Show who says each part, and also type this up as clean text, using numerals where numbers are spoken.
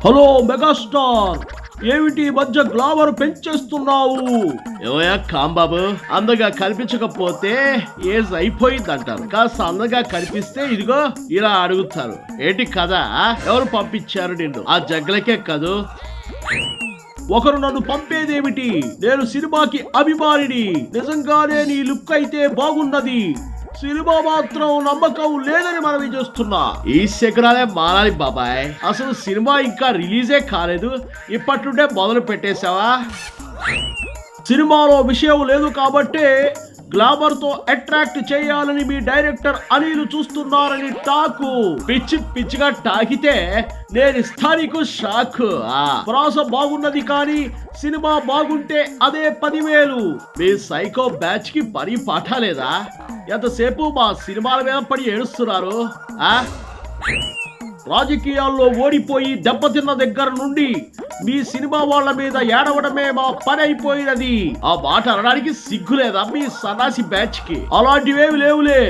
Speaker 1: Hello megastar, ఏమిటి ఈ మధ్య గ్లామర్ పెంచేస్తున్నావు? ఏమయ్యా కాంబాబు, అందగా కనిపించకపోతే ఏజ్ అయిపోయింది అంటారు, కాస్త అందగా కనిపిస్తే ఇదిగో ఇలా అడుగుతారు. ఏంటి కదా, ఎవరు పంపించారు నిన్ను ఆ జగ్గలకే కదూ? ఒకరు నన్ను పంపేదేమిటి? నేను సినిమాకి అభిమానిని. నిజంగానే నీ లుక్ అయితే బాగున్నది, సినిమా మాత్రం నమ్మకం లేదని మనవి చేస్తున్నా. ఈ శకరాలే మారాలి బాబాయ్. అసలు సినిమా ఇంకా రిలీజే కాలేదు, ఇప్పటి నుండే మొదలు పెట్టేశావా? సినిమాలో విషయం లేదు కాబట్టే గ్లామర్ తో అట్రాక్ట్ చేయాలని మీ డైరెక్టర్ అనిల్ చూస్తున్నారని టాకు. పిచ్చి పిచ్చిగా టాకితే నేను ఇస్తానికి షాక్. ప్రాస బాగున్నది కానీ సినిమా బాగుంటే అదే 10,000. మీ సైకో బ్యాచ్ కి పని పాఠాలేదా? ఎంతసేపు మా సినిమాల మీద పడి ఏడుస్తున్నారు. రాజకీయాల్లో ఓడిపోయి దెబ్బతిన్న దగ్గర నుండి మీ సినిమా వాళ్ళ మీద ఏడవడమే మా పని అయిపోయినది. ఆ మాట అనడానికి సిగ్గులేదా మీ సన్నాసి బ్యాచ్ కి? అలాంటివేమి లేవులే.